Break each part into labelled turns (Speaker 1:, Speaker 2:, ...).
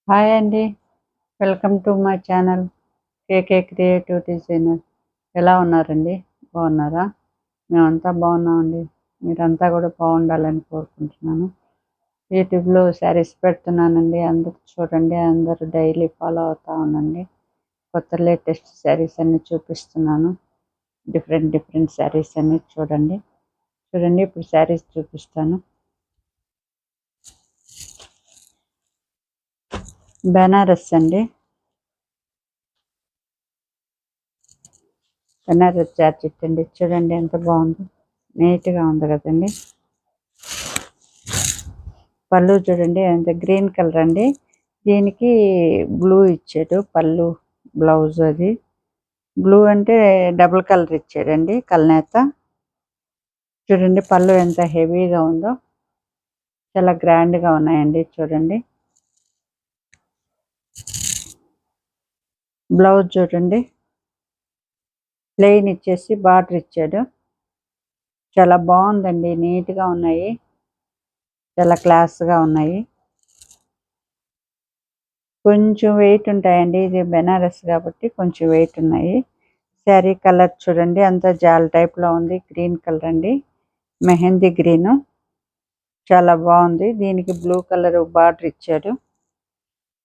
Speaker 1: Hi అండి. Welcome to my channel KK creative designer. ఎలా ఉన్నారండి? బాగున్నారా? మేమంతా బాగున్నామండి. మీరంతా కూడా బాగుండాలని కోరుకుంటున్నాను. యూట్యూబ్లో శారీస్ పెడుతున్నానండి. అందరూ చూడండి. అందరూ డైలీ ఫాలో అవుతూ ఉండండి. కొత్త లేటెస్ట్ శారీస్ అన్నీ చూపిస్తున్నాను. డిఫరెంట్ శారీస్ అన్నీ చూడండి. ఇప్పుడు శారీస్ చూపిస్తాను. బెనారస్ అండి. బెనారస్ జార్జెట్ అండి. చూడండి ఎంత బాగుందో, నీట్గా ఉంది కదండి. పళ్ళు చూడండి ఎంత గ్రీన్ కలర్ అండి. దీనికి బ్లూ ఇచ్చాడు పళ్ళు, బ్లౌజ్ అది బ్లూ అంటే డబుల్ కలర్ ఇచ్చాడండి కల్నేత. చూడండి పళ్ళు ఎంత హెవీగా ఉందో, చాలా గ్రాండ్గా ఉన్నాయండి. చూడండి బ్లౌజ్ చూడండి ప్లెయిన్ ఇచ్చేసి బార్డర్ ఇచ్చాడు. చాలా బాగుందండి, నీట్గా ఉన్నాయి, చాలా క్లాస్గా ఉన్నాయి. కొంచెం వెయిట్ ఉంటాయండి, ఇది బెనారస్ కాబట్టి కొంచెం వెయిట్ ఉన్నాయి. శారీ కలర్ చూడండి అంతా జాల్ టైప్లో ఉంది, గ్రీన్ కలర్ అండి, మెహందీ గ్రీను, చాలా బాగుంది. దీనికి బ్లూ కలర్ బార్డర్ ఇచ్చాడు.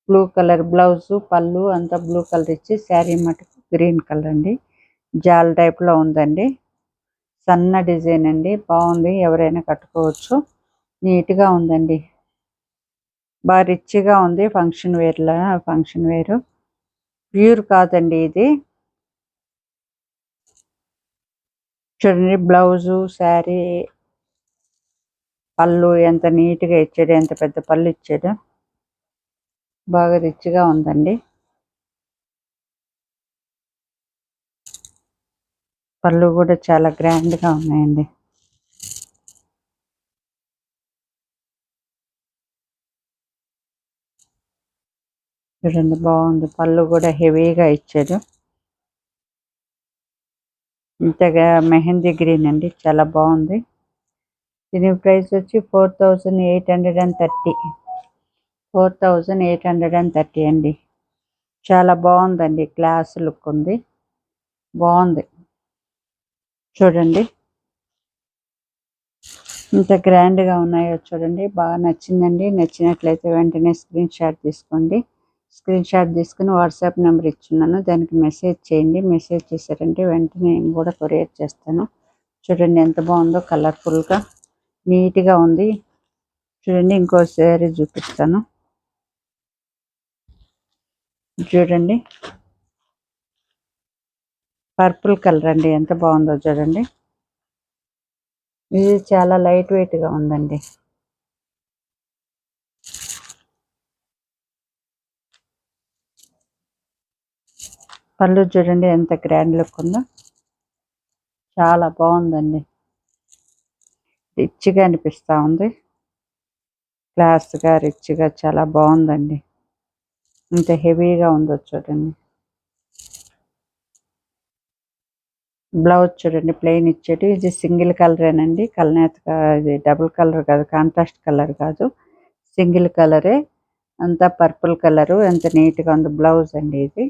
Speaker 1: బ్లూ కలర్ బ్లౌజు పళ్ళు అంతా బ్లూ కలర్ ఇచ్చి శారీ మటుకు గ్రీన్ కలర్ అండి, జాల్ టైప్లో ఉందండి. సన్న డిజైన్ అండి, బాగుంది, ఎవరైనా కట్టుకోవచ్చు, నీట్గా ఉందండి, బాగా రిచ్గా ఉంది. ఫంక్షన్ వేరు, ప్యూర్ కాదండి ఇది. చూడండి బ్లౌజు శారీ పళ్ళు ఎంత నీట్గా ఇచ్చాడు, ఎంత పెద్ద పళ్ళు ఇచ్చాడు, బాగా రిచ్గా ఉందండి. పళ్ళు కూడా చాలా గ్రాండ్గా ఉన్నాయండి. చూడండి బాగుంది, పళ్ళు కూడా హెవీగా ఇచ్చాడు. ఇంతగా మెహందీ గ్రీన్ అండి, చాలా బాగుంది. దీని ప్రైస్ వచ్చి 4830, 4830 అండి. చాలా బాగుందండి, క్లాస్ లుక్ ఉంది, బాగుంది. చూడండి ఇంత గ్రాండ్గా ఉన్నాయో చూడండి, బాగా నచ్చిందండి. నచ్చినట్లయితే వెంటనే స్క్రీన్ షాట్ తీసుకోండి. స్క్రీన్ షాట్ తీసుకుని వాట్సాప్ నెంబర్ ఇచ్చున్నాను, దానికి మెసేజ్ చేయండి. మెసేజ్ చేశారంటే వెంటనే నేను కూడా కొరియర్ చేస్తాను. చూడండి ఎంత బాగుందో, కలర్ఫుల్గా నీట్గా ఉంది. చూడండి ఇంకో శారీ చూపిస్తాను. చూడండి పర్పుల్ కలర్ అండి, ఎంత బాగుందో చూడండి. ఇది చాలా లైట్ వెయిట్గా ఉందండి. పళ్ళు చూడండి ఎంత గ్రాండ్ లుక్ ఉందో, చాలా బాగుందండి, రిచ్గా అనిపిస్తూ ఉంది, క్లాస్గా రిచ్గా చాలా బాగుందండి. ఇంత హెవీగా ఉందో చూడండి. బ్లౌజ్ చూడండి ప్లెయిన్ ఇచ్చేది, ఇది సింగిల్ కలరేనండి, కల్నేత, ఇది డబుల్ కలర్ కాదు, కాంట్రాస్ట్ కలర్ కాదు, సింగిల్ కలరే, అంతా పర్పుల్ కలరు, ఎంత నీట్గా ఉంది. బ్లౌజ్ అండి ఇది.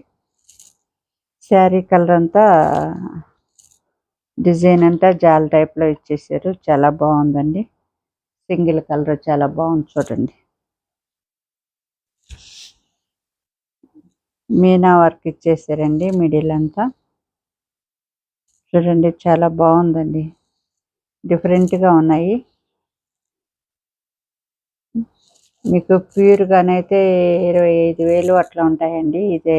Speaker 1: శారీ కలర్ అంతా డిజైన్ అంతా జాల్ టైప్లో ఇచ్చేసారు, చాలా బాగుందండి. సింగిల్ కలర్ చాలా బాగుంది. చూడండి మీనా వర్క్ ఇచ్చేసారండి మిడిల్ అంతా. చూడండి చాలా బాగుందండి, డిఫరెంట్గా ఉన్నాయి. మీకు ప్యూర్గానైతే 25,000 అట్లా ఉంటాయండి. ఇదే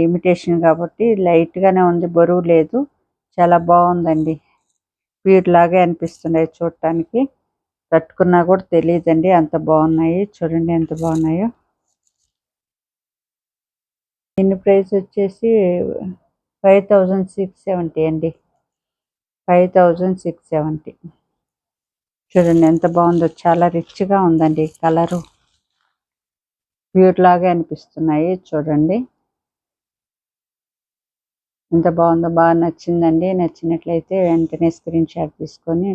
Speaker 1: ఇమిటేషన్ కాబట్టి లైట్గానే ఉంది, బరువు లేదు, చాలా బాగుందండి. ప్యూర్ లాగే అనిపిస్తున్నాయి చూడటానికి, కట్టుకున్నా కూడా తెలియదండి, అంత బాగున్నాయి. చూడండి ఎంత బాగున్నాయో. దీని ప్రైస్ వచ్చేసి 5670 అండి, 5670. చూడండి ఎంత బాగుందో, చాలా రిచ్గా ఉందండి, కలరు ప్యూర్ లాగే అనిపిస్తున్నాయి. చూడండి ఎంత బాగుందో, బాగా నచ్చిందండి. నచ్చినట్లయితే వెంటనే స్క్రీన్ షాట్ తీసుకొని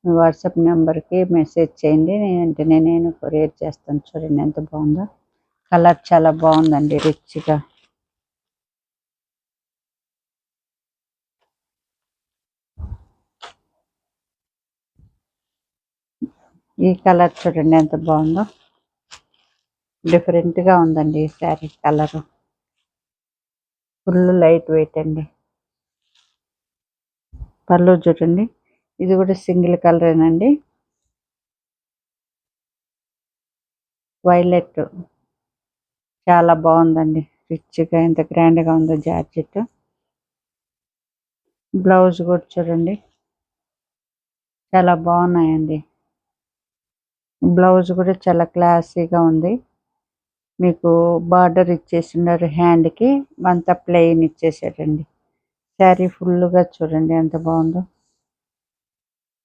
Speaker 1: మీ వాట్సాప్ నెంబర్కి మెసేజ్ చేయండి, వెంటనే నేను కొరియర్ చేస్తాను. చూడండి ఎంత బాగుందో, కలర్ చాలా బాగుందండి, రిచ్గా. ఈ కలర్ చూడండి ఎంత బాగుందో, డిఫరెంట్గా ఉందండి ఈ sari colour. Full light weight అండి. పళ్ళు చూడండి, ఇది కూడా సింగిల్ కలరేనండి, వైలెట్. చాలా బాగుందండి, రిచ్గా ఎంత గ్రాండ్గా ఉందో జార్జెట్. బ్లౌజ్ కూడా చూడండి చాలా బాగున్నాయండి. బ్లౌజ్ కూడా చాలా క్లాసీగా ఉంది. మీకు బార్డర్ ఇచ్చేసినారు హ్యాండ్కి, అంతా ప్లెయిన్ ఇచ్చేసాడండి. శారీ ఫుల్గా చూడండి ఎంత బాగుందో,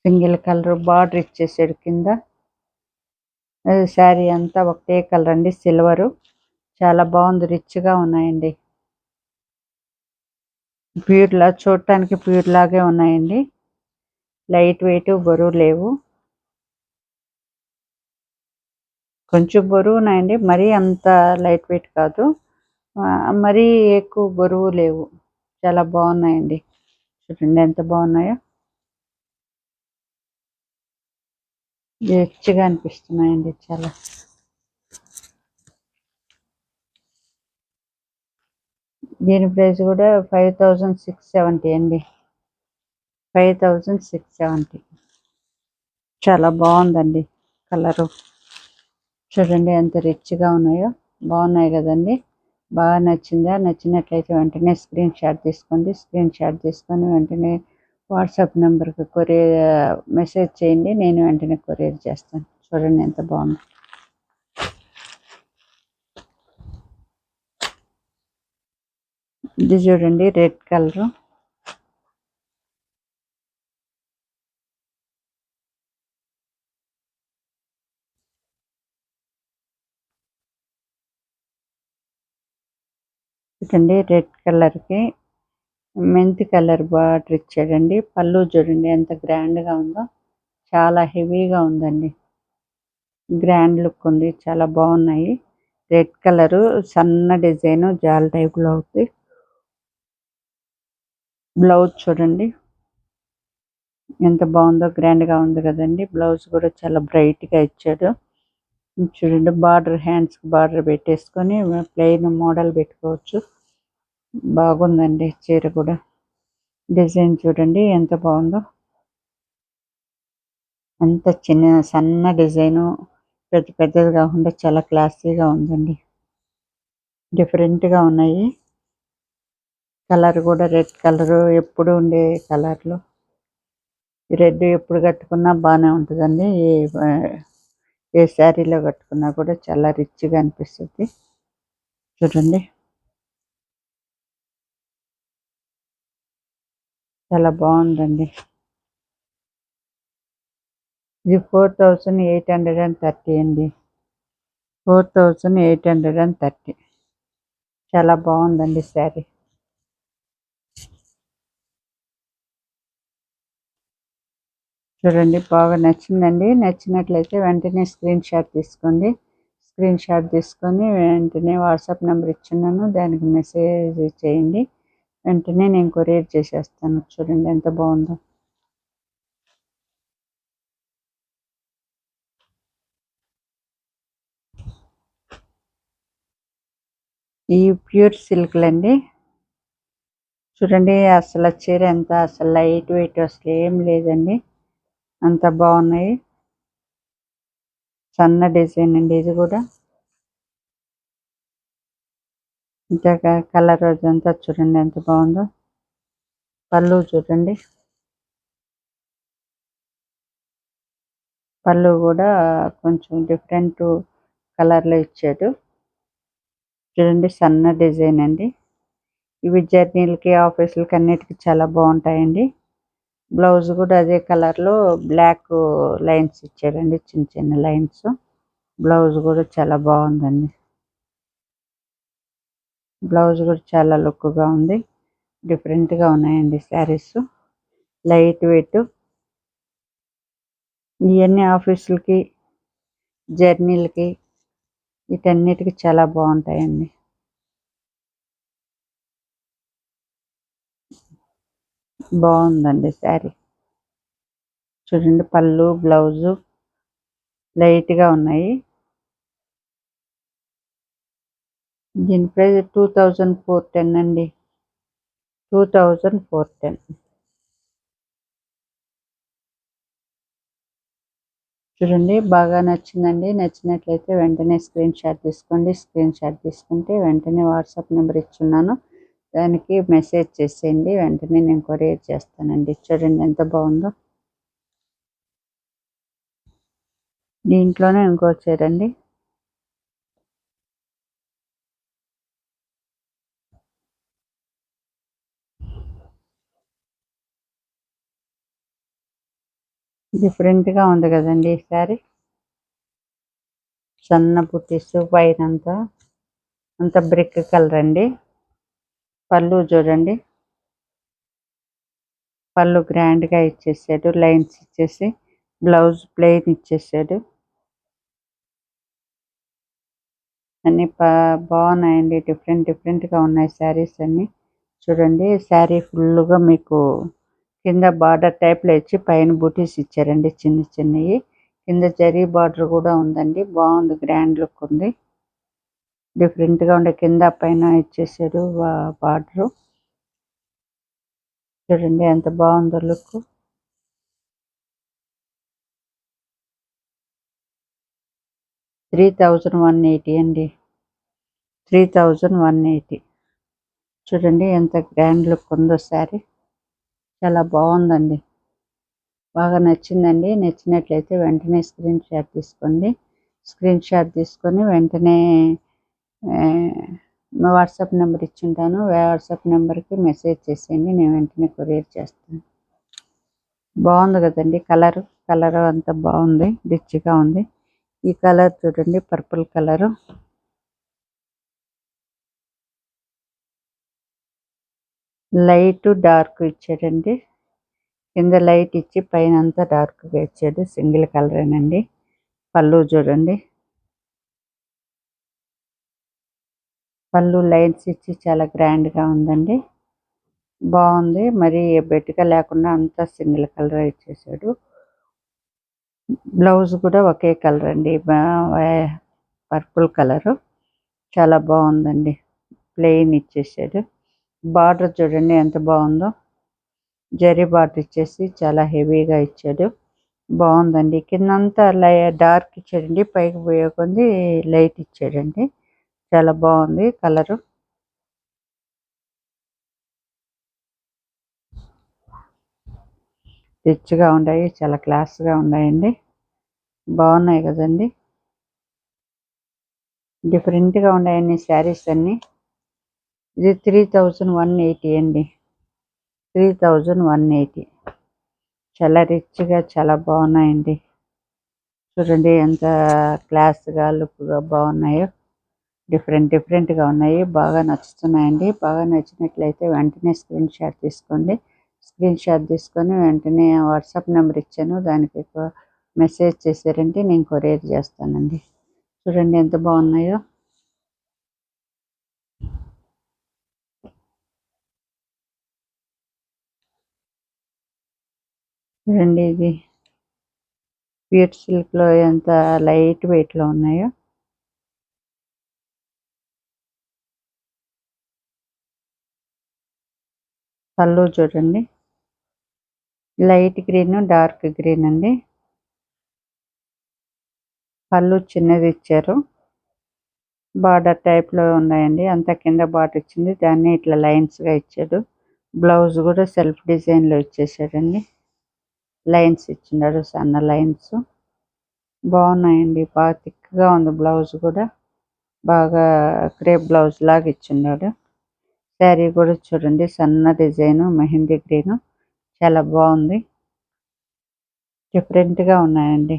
Speaker 1: సింగిల్ కలర్ బార్డర్ ఇచ్చేసాడు కింద. శారీ అంతా ఒకటే కలర్ అండి, సిల్వరు. చాలా బాగుంది, రిచ్గా ఉన్నాయండి. ప్యూర్లా చూడటానికి ప్యూర్ లాగే ఉన్నాయండి. లైట్ వెయిట్, బరువు లేవు. కొంచెం బరువు ఉన్నాయండి, మరీ అంత లైట్ వెయిట్ కాదు, మరీ ఎక్కువ బరువు లేవు. చాలా బాగున్నాయండి, చూడండి ఎంత బాగున్నాయో, రిచ్గా అనిపిస్తున్నాయండి చాలా. దీని ప్రైస్ కూడా 5670 అండి, 5670. చాలా బాగుందండి కలరు. చూడండి ఎంత రిచ్గా ఉన్నాయో, బాగున్నాయి కదండి. బాగా నచ్చిందా? నచ్చినట్లయితే వెంటనే స్క్రీన్ షాట్ తీసుకోండి. స్క్రీన్ షాట్ తీసుకొని వెంటనే వాట్సాప్ నెంబర్కి కొరియర్ మెసేజ్ చేయండి, నేను వెంటనే కొరియర్ చేస్తాను. చూడండి ఎంత బాగుంది. ఇది చూడండి రెడ్ కలరు. చూడండి రెడ్ కలర్కి మెంతి కలర్ బార్డర్ ఇచ్చాడండి. పళ్ళు చూడండి ఎంత గ్రాండ్గా ఉందో, చాలా హెవీగా ఉందండి, గ్రాండ్ లుక్ ఉంది, చాలా బాగున్నాయి. రెడ్ కలరు సన్న డిజైన్ జాల్ టైప్లో అవుతుంది. బ్లౌజ్ చూడండి ఎంత బాగుందో, గ్రాండ్గా ఉంది కదండి. బ్లౌజ్ కూడా చాలా బ్రైట్గా ఇచ్చాడు. చూడండి బార్డర్, హ్యాండ్స్కి బార్డర్ పెట్టేసుకొని ప్లెయిన్ మోడల్ పెట్టుకోవచ్చు. బాగుందండి చీర కూడా. డిజైన్ చూడండి ఎంత బాగుందో, అంత చిన్న సన్న డిజైను, పెద్ద పెద్దది కాకుండా చాలా క్లాసీగా ఉందండి, డిఫరెంట్గా ఉన్నాయి. కలర్ కూడా రెడ్ కలరు, ఎప్పుడు ఉండే కలర్లు. రెడ్ ఎప్పుడు కట్టుకున్నా బాగానే ఉంటుందండి, ఏ శారీలో కట్టుకున్నా కూడా చాలా రిచ్గా అనిపిస్తుంది. చూడండి చాలా బాగుందండి. ఇది 4830 అండి, 4830. చాలా బాగుందండి శారీ. చూడండి బాగా నచ్చిందండి. నచ్చినట్లయితే వెంటనే స్క్రీన్ షాట్ తీసుకోండి. స్క్రీన్ షాట్ తీసుకొని వెంటనే వాట్సాప్ నెంబర్ ఇచ్చున్నాను, దానికి మెసేజ్ చేయండి, వెంటనే నేను కొరియర్ చేసేస్తాను. చూడండి ఎంత బాగుందో. ఈ ప్యూర్ సిల్క్లండి. చూడండి అసలు చీర ఎంత అసలు లైట్ వెయిట్ అసలు ఏం లేదండి, అంత బాగున్నాయి. సన్న డిజైన్ అండి ఇది కూడా. ఇంకా కలర్ అంతా చూడండి ఎంత బాగుందో. పళ్ళు చూడండి, పళ్ళు కూడా కొంచెం డిఫరెంట్ కలర్లో ఇచ్చాడు. చూడండి సన్న డిజైన్ అండి. ఇవి జర్నీలకి, ఆఫీసులకి అన్నిటికీ చాలా బాగుంటాయండి. బ్లౌజ్ కూడా అదే కలర్లో బ్లాక్ లైన్స్ ఇచ్చాడండి, చిన్న చిన్న లైన్స్. బ్లౌజ్ కూడా చాలా బాగుందండి. బ్లౌజ్ కూడా చాలా లుక్గా ఉంది, డిఫరెంట్గా ఉన్నాయండి శారీస్. Light weight. ఇవన్నీ ఆఫీసులకి, జర్నీలకి వీటన్నిటికి చాలా బాగుంటాయండి. బాగుందండి శారీ. చూడండి పళ్ళు బ్లౌజు లైట్గా ఉన్నాయి. దీని ప్రైస్ 2410 అండి. 2410. చూడండి బాగా నచ్చిందండి. నచ్చినట్లయితే వెంటనే స్క్రీన్ షాట్ తీసుకోండి. స్క్రీన్ షాట్ తీసుకుంటే వెంటనే వాట్సాప్ నెంబర్ ఇచ్చున్నాను, దానికి మెసేజ్ చేసేయండి. వెంటనే నేను కొరియర్ చేస్తానండి. చూడండి ఎంత బాగుందో. దీంట్లోనే ఇంకో చీర అండి. డిఫరెంట్గా ఉంది కదండి ఈ శారీ. సన్న బుట్టీస్ పైన అంతా బ్రిక్ కలర్ అండి. పళ్ళు చూడండి, పళ్ళు గ్రాండ్గా ఇచ్చేసాడు, లైన్స్ ఇచ్చేసి బ్లౌజ్ ప్లెయిన్ ఇచ్చేసాడు. అన్నీ బాగున్నాయండి. డిఫరెంట్గా ఉన్నాయి శారీస్ అన్నీ. చూడండి శారీ ఫుల్గా మీకు కింద బార్డర్ టైప్లో ఇచ్చి పైన బూటీస్ ఇచ్చారండి చిన్నవి. కింద జరీ బార్డర్ కూడా ఉందండి. బాగుంది, గ్రాండ్ లుక్ ఉంది. డిఫరెంట్గా ఉండే కింద పైన ఇచ్చేసాడు బార్డరు. చూడండి ఎంత బాగుందో లుక్. 3180 అండి. 3180. చూడండి ఎంత గ్రాండ్ లుక్ ఉందో శారీ. చాలా బాగుందండి. బాగా నచ్చిందండి. నచ్చినట్లయితే వెంటనే స్క్రీన్ షాట్ తీసుకోండి. స్క్రీన్ షాట్ తీసుకొని వెంటనే మా వాట్సాప్ నెంబర్ ఇచ్చుంటాను, వాట్సాప్ నెంబర్కి మెసేజ్ చేసేయండి. నేను వెంటనే కొరియర్ చేస్తాను. బాగుంది కదండి. కలర్ అంతా బాగుంది, రిచ్గా ఉంది. ఈ కలర్ చూడండి, పర్పుల్ కలరు. లైట్ డార్క్ ఇచ్చాడండి. కింద లైట్ ఇచ్చి పైన అంతా డార్క్గా ఇచ్చాడు. సింగిల్ కలరేనండి. పళ్ళు చూడండి, పళ్ళు లైన్స్ ఇచ్చి చాలా గ్రాండ్గా ఉందండి. బాగుంది. మరి బెట్టుగా లేకుండా అంతా సింగిల్ కలర్ ఇచ్చేసాడు. బ్లౌజ్ కూడా ఒకే కలర్ అండి, పర్పుల్ కలరు. చాలా బాగుందండి. ప్లెయిన్ ఇచ్చేసాడు. బార్డర్ చూడండి ఎంత బాగుందో. జరీ బార్డర్ ఇచ్చేసి చాలా హెవీగా ఇచ్చాడు. బాగుందండి. కిందంతా డార్క్ ఇచ్చాడండి, పైకి పోయే కొంది లైట్ ఇచ్చాడండి. చాలా బాగుంది కలరు. రిచ్గా ఉన్నాయి, చాలా క్లాస్గా ఉన్నాయండి. బాగున్నాయి కదండి. డిఫరెంట్గా ఉన్నాయండి శారీస్ అన్నీ. ఇది 3180 అండి. 3180. చాలా రిచ్గా చాలా బాగున్నాయండి. చూడండి ఎంత క్లాస్గా లుక్గా బాగున్నాయో. డిఫరెంట్గా ఉన్నాయి. బాగా నచ్చుతున్నాయండి. బాగా నచ్చినట్లయితే వెంటనే స్క్రీన్ షాట్ తీసుకోండి. స్క్రీన్ షాట్ తీసుకొని వెంటనే వాట్సాప్ నెంబర్ ఇచ్చాను, దానికి మెసేజ్ చేశారంటే నేను కొరియర్ చేస్తానండి. చూడండి ఎంత బాగున్నాయో. చూడండి ఇది ప్యూర్ సిల్క్లో ఎంత లైట్ వెయిట్లో ఉన్నాయో. పళ్ళు చూడండి, లైట్ గ్రీన్ డార్క్ గ్రీన్ అండి. పళ్ళు చిన్నది ఇచ్చారు, బార్డర్ టైప్లో ఉన్నాయండి. అంతా కింద బార్డర్ ఇచ్చింది, దాన్ని ఇట్లా లైన్స్గా ఇచ్చాడు. బ్లౌజ్ కూడా సెల్ఫ్ డిజైన్లో ఇచ్చేసాడండి. లైన్స్ ఇచ్చినాడు, సన్న లైన్స్. బాగున్నాయండి. బాగా థిక్గా ఉంది బ్లౌజ్ కూడా. బాగా క్రేప్ బ్లౌజ్ లాగా ఇచ్చిన్నాడు. శారీ కూడా చూడండి, సన్న డిజైను, మెహందీ గ్రీను. చాలా బాగుంది. డిఫరెంట్గా ఉన్నాయండి.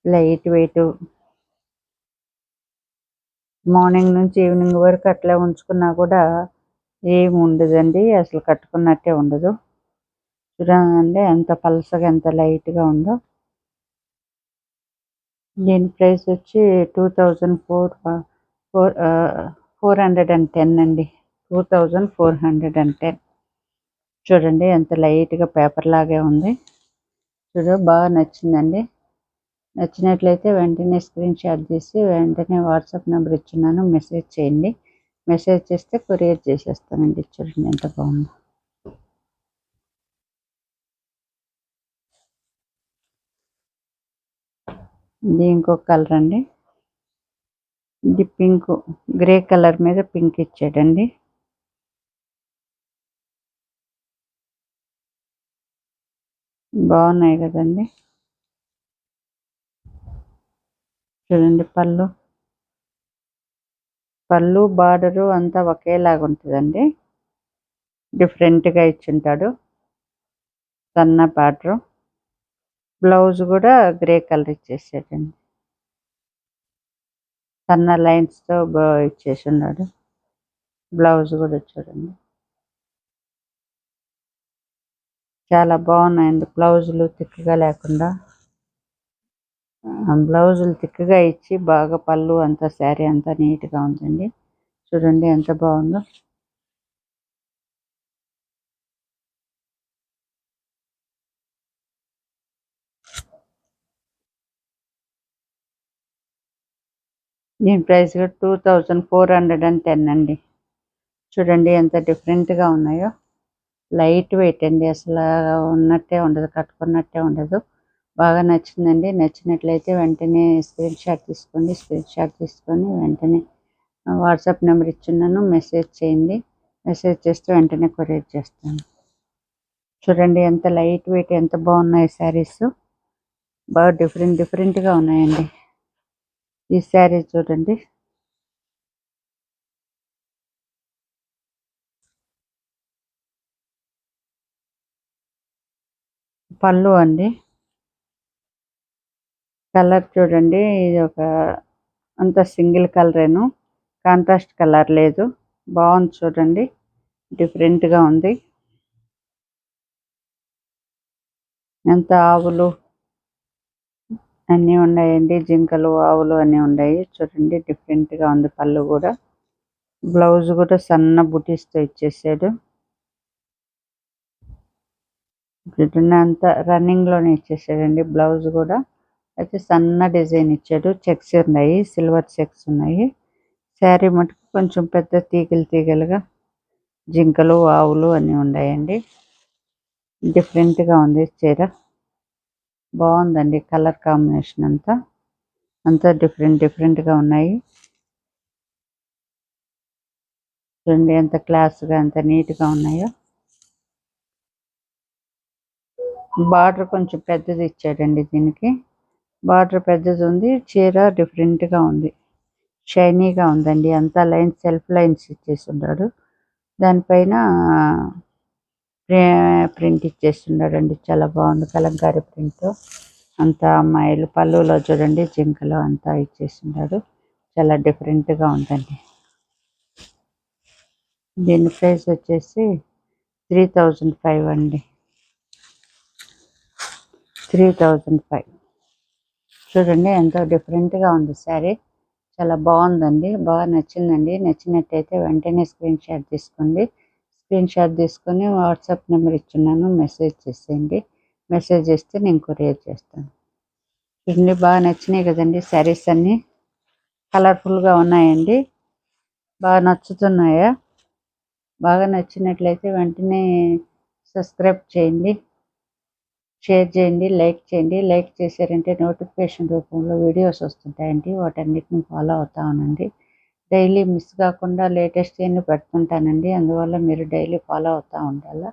Speaker 1: Light weight. మార్నింగ్ నుంచి ఈవినింగ్ వరకు అట్లా ఉంచుకున్నా కూడా ఏమి ఉండదండి, అసలు కట్టుకున్నట్టే ఉండదు. చూడండి ఎంత పలసగా ఎంత లైట్గా ఉందో. దీని ప్రైస్ వచ్చి 410 అండి. 2410. చూడండి ఎంత లైట్గా పేపర్ లాగే ఉంది. బాగా నచ్చిందండి. నచ్చినట్లయితే వెంటనే స్క్రీన్ షాట్ తీసి వెంటనే వాట్సాప్ నెంబర్ ఇచ్చున్నాను, మెసేజ్ చేయండి. మెసేజ్ చేస్తే కొరియర్ చేసేస్తానండి. చూడండి ఎంత బాగుందో. ఇది ఇంకొక కలర్ అండి. ఇది పింక్, గ్రే కలర్ మీద పింక్ ఇచ్చాడండి. బాగున్నాయి కదండి. చూడండి పళ్ళు బార్డరు అంతా ఒకేలాగా ఉంటుందండి. డిఫరెంట్గా ఇచ్చింటాడు. సన్న బార్డరు. బ్లౌజ్ కూడా గ్రే కలర్ ఇచ్చేసాడండి. సన్న లైన్స్తో ఇచ్చేసి ఉన్నాడు. బ్లౌజ్ కూడా చూడండి చాలా బాగున్నాయండి. బ్లౌజులు తిక్కుగా లేకుండా, బ్లౌజులు తిక్కుగా ఇచ్చి బాగా పళ్ళు అంతా శారీ అంతా నీట్గా ఉందండి. చూడండి ఎంత బాగుందో. దీని ప్రైస్ 2410 అండి. చూడండి ఎంత డిఫరెంట్గా ఉన్నాయో. లైట్ వెయిట్ అండి. అసలు ఉన్నట్టే ఉండదు, కట్టుకున్నట్టే ఉండదు. బాగా నచ్చిందండి. నచ్చినట్లయితే వెంటనే స్క్రీన్ షాట్ తీసుకోండి. స్క్రీన్ షాట్ తీసుకొని వెంటనే వాట్సాప్ నెంబర్ ఇచ్చున్నాను, మెసేజ్ చేయండి. మెసేజ్ చేస్తే వెంటనే కొరియర్ చేస్తాను. చూడండి ఎంత లైట్ వెయిట్, ఎంత బాగున్నాయి శారీస్. బాగా డిఫరెంట్గా ఉన్నాయండి. ఈ శారీ చూడండి. పళ్ళు అండి. కలర్ చూడండి. ఇది ఒక అంత సింగిల్ కలరేను, కాంట్రాస్ట్ కలర్ లేదు. బాగుంది చూడండి. డిఫరెంట్గా ఉంది. ఎంత ఆవులు అన్నీ ఉన్నాయండి. జింకలు, ఆవులు అన్నీ ఉన్నాయి. చూడండి డిఫరెంట్గా ఉంది. పళ్ళు కూడా, బ్లౌజ్ కూడా సన్న బుటీస్తో ఇచ్చేసాడు. అంతా రన్నింగ్లోనే ఇచ్చేసాడండి. బ్లౌజ్ కూడా అయితే సన్న డిజైన్ ఇచ్చాడు. చెక్స్ ఉన్నాయి, సిల్వర్ చెక్స్ ఉన్నాయి. శారీ మటుకు కొంచెం పెద్ద తీగలుగా జింకలు, ఆవులు అన్నీ ఉన్నాయండి. డిఫరెంట్గా ఉంది చీర. బాగుందండి. కలర్ కాంబినేషన్ అంతా డిఫరెంట్గా ఉన్నాయి. చూడండి ఎంత క్లాస్గా, ఎంత నీట్గా ఉన్నాయో. బార్డర్ కొంచెం పెద్దది ఇచ్చాడండి. దీనికి బార్డర్ పెద్దది ఉంది. చీర డిఫరెంట్గా ఉంది, షైనీగా ఉందండి. అంతా లైన్స్, సెల్ఫ్ లైన్స్ ఇచ్చేసి ఉన్నాడు. దానిపైన ప్రింట్ ఇచ్చేస్తున్నాడండి. చాలా బాగుంది కలంకారీ ప్రింట్. అంతా అమ్మాయిలు పళ్ళులో చూడండి జింకలు అంతా ఇచ్చేస్తున్నాడు. చాలా డిఫరెంట్గా ఉందండి. దీని ప్రైస్ వచ్చేసి 3005 అండి. 3005. చూడండి ఎంతో డిఫరెంట్గా ఉంది శారీ. చాలా బాగుందండి. బాగా నచ్చిందండి. నచ్చినట్టయితే వెంటనే స్క్రీన్ షాట్ తీసుకోండి. స్క్రీన్ షాట్ తీసుకొని వాట్సాప్ నెంబర్ ఇచ్చున్నాను, మెసేజ్ చేసేయండి. మెసేజ్ చేస్తే నేను కొరియర్ చేస్తాను. చూడండి బాగా నచ్చినాయి కదండి శారీస్ అన్నీ. కలర్ఫుల్గా ఉన్నాయండి. బాగా నచ్చుతున్నాయా? బాగా నచ్చినట్లయితే వెంటనే సబ్స్క్రైబ్ చేయండి, షేర్ చేయండి, లైక్ చేయండి. లైక్ చేశారంటే నోటిఫికేషన్ రూపంలో వీడియోస్ వస్తుంటాయండి. వాటన్నిటిని ఫాలో అవుతా ఉండండి. డైలీ మిస్ కాకుండా లేటెస్ట్ అన్ని పెడుతుంటానండి. అందువల్ల మీరు డైలీ ఫాలో అవుతూ ఉండాలి.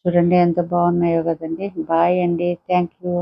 Speaker 1: చూడండి ఎంత బాగున్నాయో కదండి. బాయ్ అండి. Thank you.